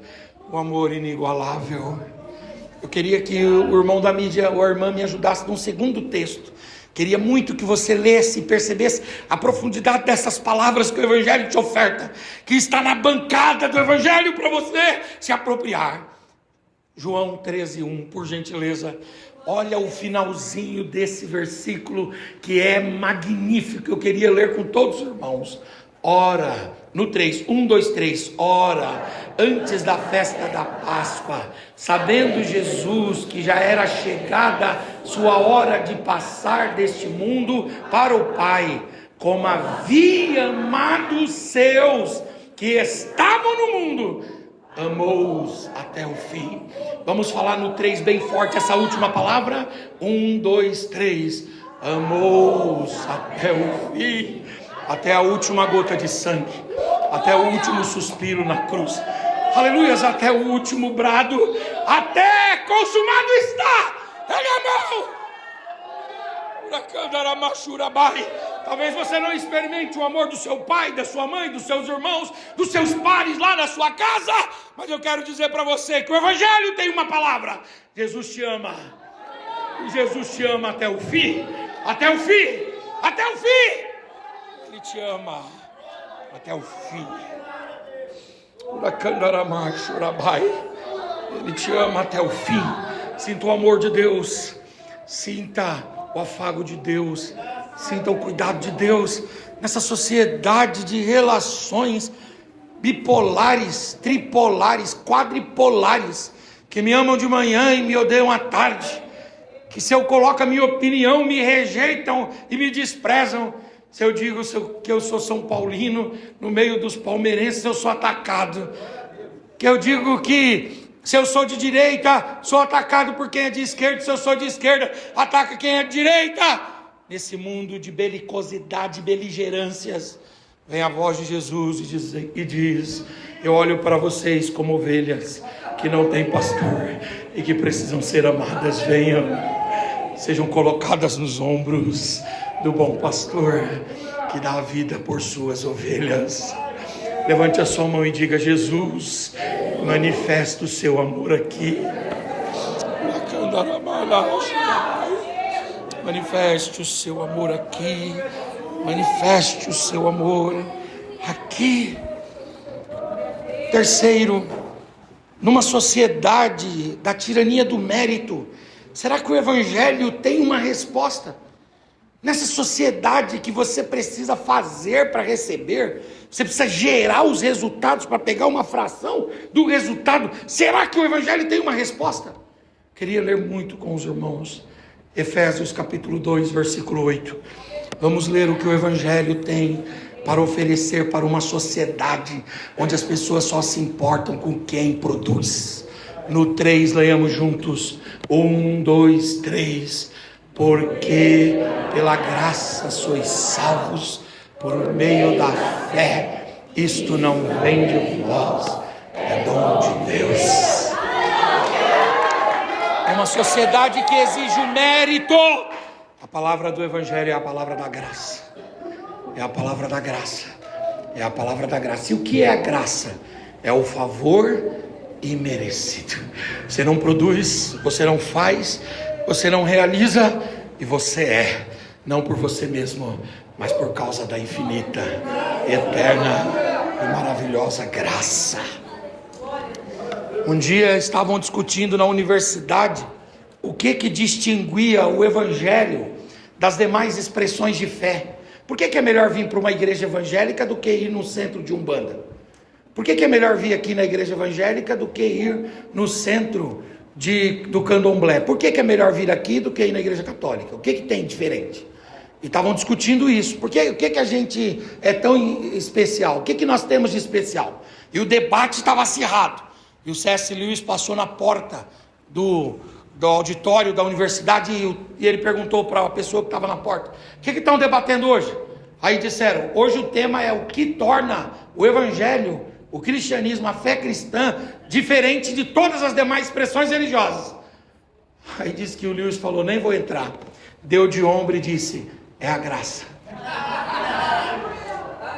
um amor inigualável. Eu queria que o irmão da mídia ou a irmã me ajudasse num segundo texto. Queria muito que você lesse e percebesse a profundidade dessas palavras que o Evangelho te oferta, que está na bancada do Evangelho para você se apropriar. João 13:1, por gentileza. Olha o finalzinho desse versículo que é magnífico. Eu queria ler com todos os irmãos. Ora, no 3, 1, 2, 3. Ora, antes da festa da Páscoa, sabendo Jesus que já era chegada sua hora de passar deste mundo para o Pai, como havia amado os seus que estavam no mundo, amou-os até o fim. Vamos falar no 3 bem forte essa última palavra. 1, 2, 3. Amou-os até o fim, até a última gota de sangue, até o último suspiro na cruz. Aleluias, até o último brado, até consumado está. Ele amou. Talvez você não experimente o amor do seu pai, da sua mãe, dos seus irmãos, dos seus pares lá na sua casa, mas eu quero dizer para você que o Evangelho tem uma palavra: Jesus te ama, e Jesus te ama até o fim, até o fim, até o fim. Ele te ama até o fim. Ele te ama até o fim. Sinta o amor de Deus, sinta o afago de Deus, sinta o cuidado de Deus nessa sociedade de relações bipolares, tripolares, quadripolares, que me amam de manhã e me odeiam à tarde, que se eu coloco a minha opinião me rejeitam e me desprezam. Se eu digo que eu sou São Paulino, no meio dos palmeirenses eu sou atacado. Que eu digo que se eu sou de direita, sou atacado por quem é de esquerda. Se eu sou de esquerda, ataca quem é de direita. Nesse mundo de belicosidade, beligerâncias, vem a voz de Jesus e diz: eu olho para vocês como ovelhas que não têm pastor e que precisam ser amadas. Venham, sejam colocadas nos ombros do bom pastor que dá a vida por suas ovelhas. Levante a sua mão e diga: Jesus, manifesta o seu amor aqui. Manifeste o seu amor aqui. Manifeste o seu amor aqui. Terceiro, numa sociedade da tirania do mérito, será que o Evangelho tem uma resposta? Nessa sociedade que você precisa fazer para receber, você precisa gerar os resultados para pegar uma fração do resultado, será que o Evangelho tem uma resposta? Queria ler muito com os irmãos Efésios capítulo 2, versículo 8. Vamos ler o que o Evangelho tem para oferecer para uma sociedade onde as pessoas só se importam com quem produz. No 3, leiamos juntos. 1, 2, 3. Porque pela graça sois salvos por meio da fé. Isto não vem de vós, é dom de Deus. É uma sociedade que exige o mérito. A palavra do Evangelho é a palavra da graça. É a palavra da graça. É a palavra da graça. E o que é a graça? É o favor imerecido. Você não produz, você não faz, você não realiza, e você é, não por você mesmo, mas por causa da infinita, eterna e maravilhosa graça. Um dia estavam discutindo na universidade o que distinguia o Evangelho das demais expressões de fé. Por que é melhor vir para uma igreja evangélica do que ir no centro de Umbanda? Por que é melhor vir aqui na igreja evangélica do que ir no centro do candomblé? Por que é melhor vir aqui do que ir na igreja católica? O que tem diferente? E estavam discutindo isso. O que a gente é tão especial? O que nós temos de especial? E o debate estava acirrado. E o C.S. Lewis passou na porta do auditório da universidade e ele perguntou para a pessoa que estava na porta: o que estão debatendo hoje? Aí disseram: hoje o tema é o que torna o Evangelho, o cristianismo, a fé cristã, diferente de todas as demais expressões religiosas. Aí disse que o Lewis falou: nem vou entrar. Deu de ombro e disse: é a graça.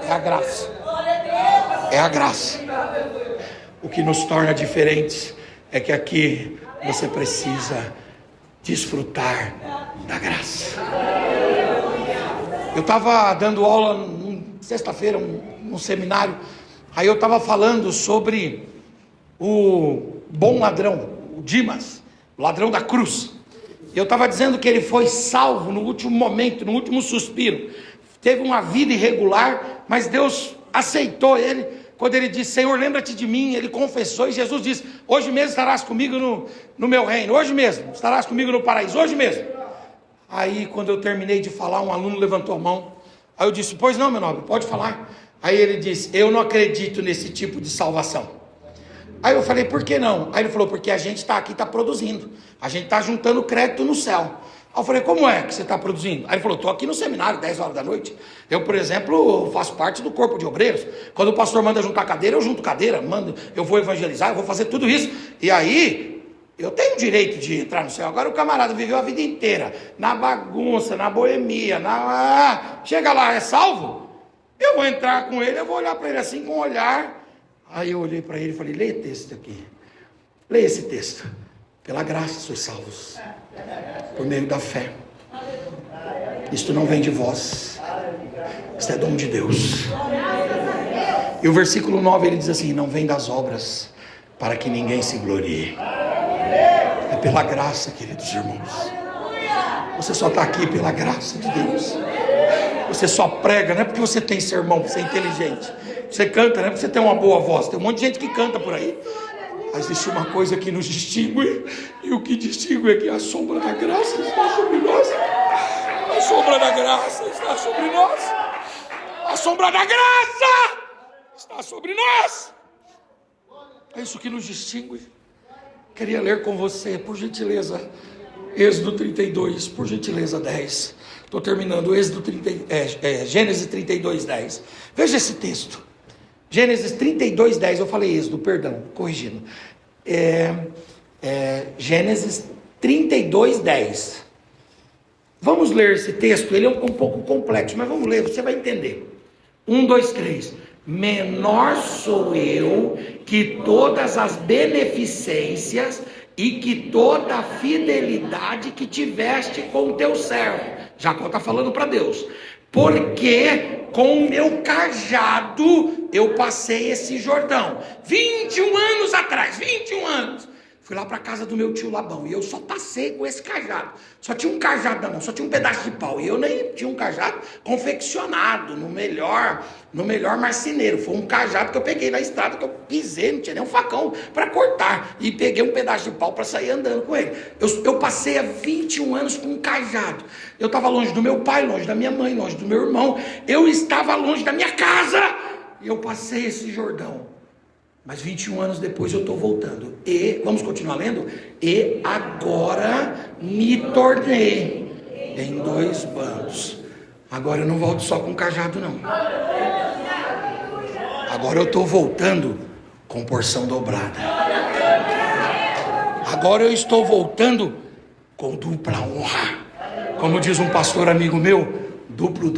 É a graça. É a graça. O que nos torna diferentes é que aqui você precisa desfrutar da graça. Eu estava dando aula sexta-feira, num seminário, aí eu estava falando sobre o bom ladrão, o Dimas, o ladrão da cruz. Eu estava dizendo que ele foi salvo no último momento, no último suspiro. Teve uma vida irregular, mas Deus aceitou ele. Quando ele disse, Senhor, lembra-te de mim, ele confessou, e Jesus disse, hoje mesmo estarás comigo no meu reino, hoje mesmo estarás comigo no paraíso, hoje mesmo. Aí quando eu terminei de falar, um aluno levantou a mão. Aí eu disse, pois não, meu nobre, pode falar. Aí ele disse, eu não acredito nesse tipo de salvação. Aí eu falei, por que não? Aí ele falou, porque a gente está aqui, está produzindo. A gente está juntando crédito no céu. Aí eu falei, como é que você está produzindo? Aí ele falou, estou aqui no seminário, 10 horas da noite. Eu, por exemplo, faço parte do corpo de obreiros. Quando o pastor manda juntar cadeira, eu junto cadeira. Eu vou evangelizar, eu vou fazer tudo isso. E aí, eu tenho o direito de entrar no céu. Agora o camarada viveu a vida inteira na bagunça, na boemia, chega lá, é salvo? Eu vou entrar com ele, eu vou olhar para ele assim com um olhar. Aí eu olhei para ele e falei, leia esse texto aqui. Leia esse texto. Pela graça sois salvos, por meio da fé. Isto não vem de vós, isto é dom de Deus. E o versículo 9 ele diz assim, não vem das obras, para que ninguém se glorie. É pela graça, queridos irmãos. Você só está aqui pela graça de Deus. Você só prega, não é porque você tem sermão, você é inteligente. Você canta, não é porque você tem uma boa voz. Tem um monte de gente que canta por aí. Mas existe uma coisa que nos distingue. E o que distingue é que a sombra da graça está sobre nós. A sombra da graça está sobre nós. A sombra da graça está sobre nós. É isso que nos distingue. Queria ler com você, por gentileza, Êxodo 32, por gentileza 10. Estou terminando, Gênesis 32, 10. Veja esse texto. Gênesis 32, 10. Eu falei Êxodo, perdão, corrigindo. Gênesis 32, 10. Vamos ler esse texto. Ele é um pouco complexo, mas vamos ler, você vai entender. 1, 2, 3. Menor sou eu que todas as beneficências e que toda a fidelidade que tiveste com o teu servo. Jacó está falando para Deus. Porque com o meu cajado eu passei esse Jordão. 21 anos atrás, 21 anos. Fui lá para a casa do meu tio Labão. E eu só passei com esse cajado. Só tinha um cajado na mão, só tinha um pedaço de pau. E eu nem tinha um cajado confeccionado no melhor marceneiro. Foi um cajado que eu peguei na estrada, que eu pisei, não tinha nem um facão para cortar. E peguei um pedaço de pau para sair andando com ele. Eu passei há 21 anos com um cajado. Eu estava longe do meu pai, longe da minha mãe, longe do meu irmão. Eu estava longe da minha casa. E eu passei esse Jordão. Mas 21 anos depois eu estou voltando. E, vamos continuar lendo? E agora me tornei em 2 bandos. Agora eu não volto só com cajado, não. Agora eu estou voltando com porção dobrada. Agora eu estou voltando com dupla honra. Como diz um pastor amigo meu, duplo.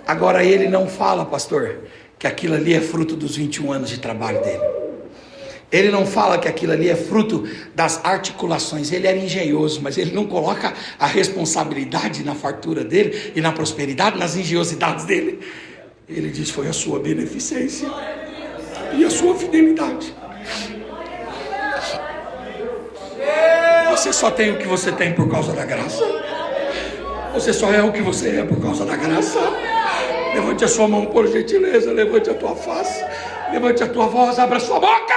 Agora ele não fala, pastor, que aquilo ali é fruto dos 21 anos de trabalho dele. Ele não fala que aquilo ali é fruto das articulações. Ele era engenhoso, mas ele não coloca a responsabilidade na fartura dele e na prosperidade, nas engenhosidades dele. Ele diz, foi a sua beneficência e a sua fidelidade. Você só tem o que você tem por causa da graça. Você só é o que você é por causa da graça. Levante a sua mão, por gentileza. Levante a tua face. Levante a tua voz. Abra a sua boca.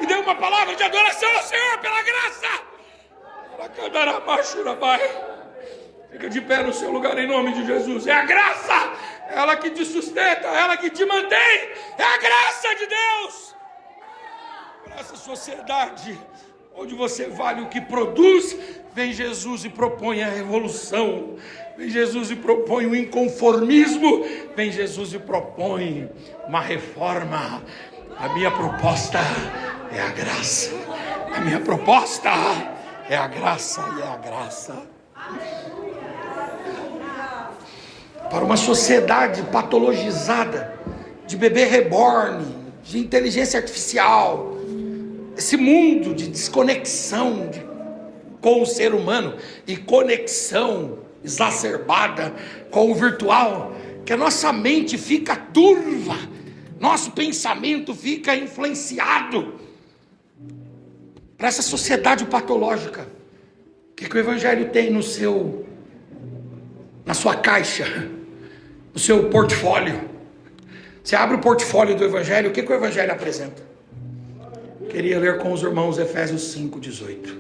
E dê uma palavra de adoração ao Senhor pela graça. Fica de pé no seu lugar em nome de Jesus. É a graça. É ela que te sustenta. É ela que te mantém. É a graça de Deus. Para essa sociedade onde você vale o que produz, vem Jesus e propõe a revolução. Vem Jesus e propõe o inconformismo. Vem Jesus e propõe uma reforma. A minha proposta é a graça. A minha proposta é a graça e é a graça. Para uma sociedade patologizada de bebê reborn, de inteligência artificial, esse mundo de desconexão com o ser humano e conexão exacerbada com o virtual, que a nossa mente fica turva, nosso pensamento fica influenciado para essa sociedade patológica. O que o Evangelho tem na sua caixa, no seu portfólio? Você abre o portfólio do Evangelho, o que o Evangelho apresenta? Queria ler com os irmãos Efésios 5:18.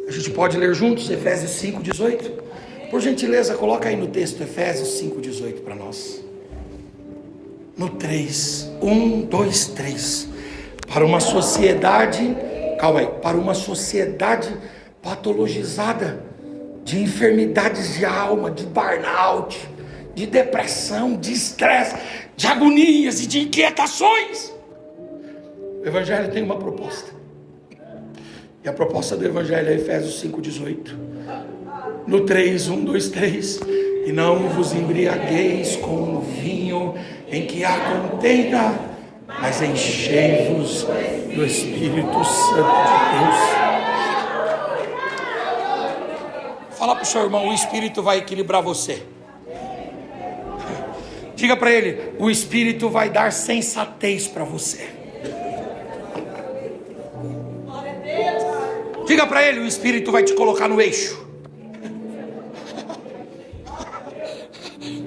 A gente pode ler juntos Efésios 5:18? Por gentileza, coloca aí no texto Efésios 5:18 para nós. No 3, 1, 2, 3. Para uma sociedade, para uma sociedade patologizada de enfermidades de alma, de burnout, de depressão, de estresse, de agonias e de inquietações. O Evangelho tem uma proposta. E a proposta do Evangelho é Efésios 5:18. No 3, 1, 2, 3. E não vos embriagueis com o vinho em que há contenda, mas enchei-vos do Espírito Santo de Deus. Fala para o seu irmão, o Espírito vai equilibrar você. Diga para ele, o Espírito vai dar sensatez para você. Diga para ele, o Espírito vai te colocar no eixo.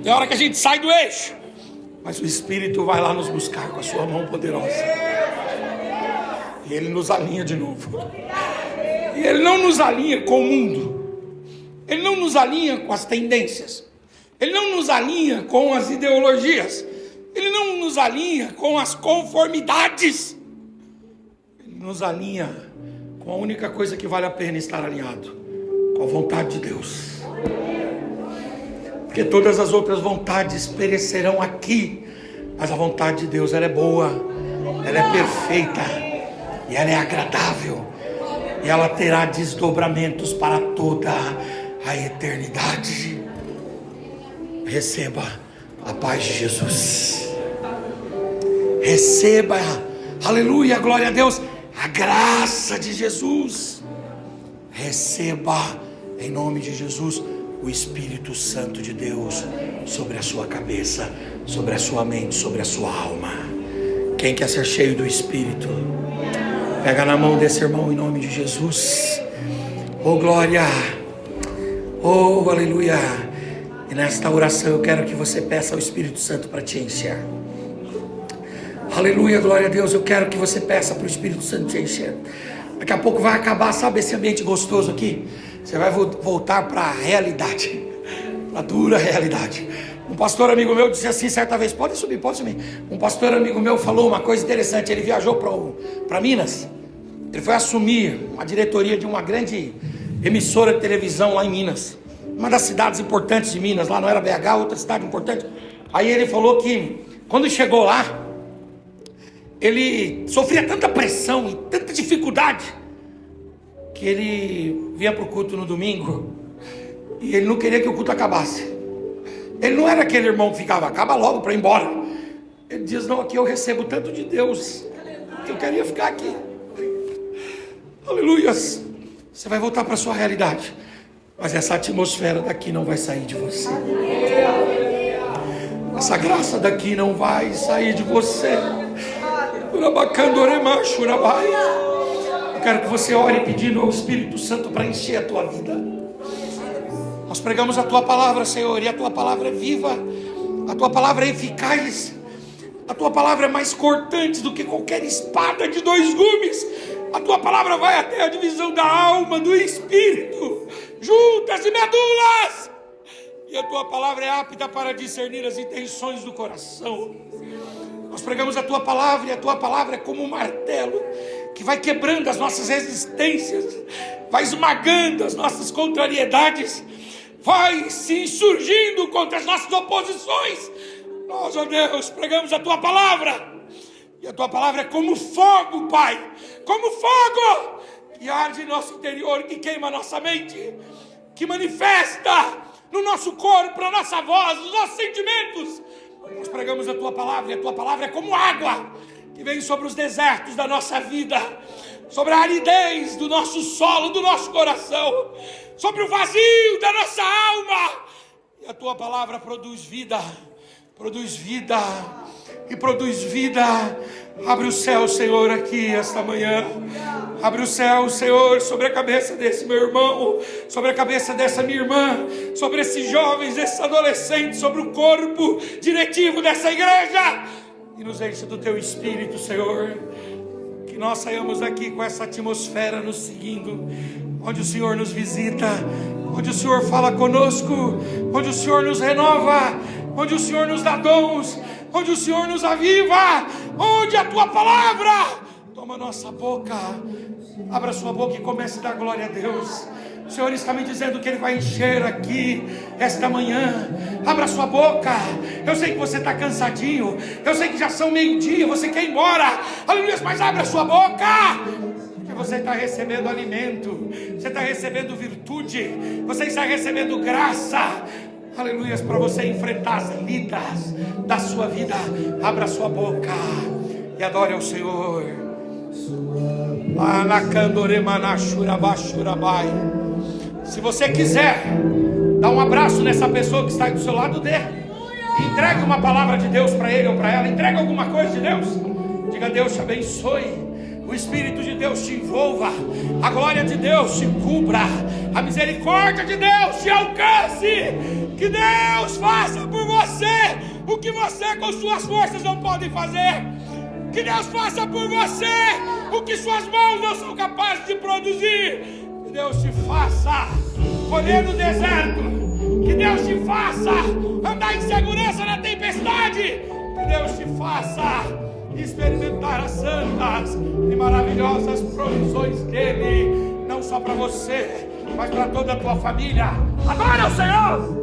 Tem hora que a gente sai do eixo, mas o Espírito vai lá nos buscar com a sua mão poderosa. E Ele nos alinha de novo. E Ele não nos alinha com o mundo. Ele não nos alinha com as tendências. Ele não nos alinha com as ideologias. Ele não nos alinha com as conformidades. Ele nos alinha com a única coisa que vale a pena estar alinhado, com a vontade de Deus. Porque todas as outras vontades perecerão aqui, mas a vontade de Deus, ela é boa, ela é perfeita, e ela é agradável, e ela terá desdobramentos para toda a eternidade. Receba a paz de Jesus. Receba, aleluia, glória a Deus, a graça de Jesus. Receba, em nome de Jesus, o Espírito Santo de Deus sobre a sua cabeça, sobre a sua mente, sobre a sua alma. Quem quer ser cheio do Espírito, pega na mão desse irmão em nome de Jesus. Oh glória, oh aleluia. E nesta oração eu quero que você peça ao Espírito Santo para te encher. Aleluia, glória a Deus. Eu quero que você peça para o Espírito Santo te encher. Daqui a pouco vai acabar, sabe, esse ambiente gostoso aqui. Você vai voltar para a realidade, para a dura realidade. Um pastor amigo meu disse assim certa vez, pode subir. Um pastor amigo meu falou uma coisa interessante. Ele viajou para Minas. Ele foi assumir uma diretoria de uma grande emissora de televisão lá em Minas, uma das cidades importantes de Minas. Lá não era BH, outra cidade importante. Aí ele falou que quando chegou lá, ele sofria tanta pressão e tanta dificuldade, que ele vinha para o culto no domingo e ele não queria que o culto acabasse. Ele não era aquele irmão que ficava, acaba logo para ir embora. Ele diz, não, aqui eu recebo tanto de Deus que eu queria ficar aqui. Aleluias. Você vai voltar para a sua realidade, mas essa atmosfera daqui não vai sair de você. Essa graça daqui não vai sair de você. Eu quero que você ore pedindo ao Espírito Santo para encher a tua vida. Nós pregamos a tua palavra, Senhor, e a tua palavra é viva, a tua palavra é eficaz, a tua palavra é mais cortante do que qualquer espada de 2 gumes. A tua palavra vai até a divisão da alma, do espírito, juntas e medulas, e a tua palavra é apta para discernir as intenções do coração. Nós pregamos a tua palavra, e a tua palavra é como um martelo que vai quebrando as nossas resistências, vai esmagando as nossas contrariedades, vai se insurgindo contra as nossas oposições. Nós, ó Deus, pregamos a tua palavra, e a tua palavra é como fogo, Pai, como fogo que arde em nosso interior, que queima a nossa mente, que manifesta no nosso corpo, na nossa voz, nos nossos sentimentos. Nós pregamos a tua palavra, e a tua palavra é como água que vem sobre os desertos da nossa vida, sobre a aridez do nosso solo, do nosso coração, sobre o vazio da nossa alma. E a tua palavra produz vida e produz vida. Abre o céu, Senhor, aqui esta manhã. Abre o céu, Senhor, sobre a cabeça desse meu irmão, sobre a cabeça dessa minha irmã, sobre esses jovens, esses adolescentes, sobre o corpo diretivo dessa igreja. E nos enche do teu Espírito, Senhor. Que nós saiamos aqui com essa atmosfera nos seguindo, onde o Senhor nos visita, onde o Senhor fala conosco, onde o Senhor nos renova, onde o Senhor nos dá dons, onde o Senhor nos aviva, onde a tua palavra toma nossa boca. Abra sua boca e comece a dar glória a Deus. O Senhor está me dizendo que Ele vai encher aqui esta manhã. Abra sua boca. Eu sei que você está cansadinho, eu sei que já são meio-dia, você quer ir embora, aleluia, mas abra sua boca, porque você está recebendo alimento, você está recebendo virtude, você está recebendo graça, aleluia, para você enfrentar as lidas da sua vida. Abra sua boca e adore ao Senhor. Se você quiser dar um abraço nessa pessoa que está aí do seu lado, dê. Entregue uma palavra de Deus para ele ou para ela. Entregue alguma coisa de Deus. Diga: Deus te abençoe, o Espírito de Deus te envolva, a glória de Deus te cubra, a misericórdia de Deus te alcance. Que Deus faça por você o que você com suas forças não pode fazer. Que Deus faça por você o que suas mãos não são capazes de produzir. Que Deus te faça colher no deserto. Que Deus te faça andar em segurança na tempestade. Que Deus te faça experimentar as santas e maravilhosas provisões dele, não só para você, mas para toda a tua família. Adora o Senhor!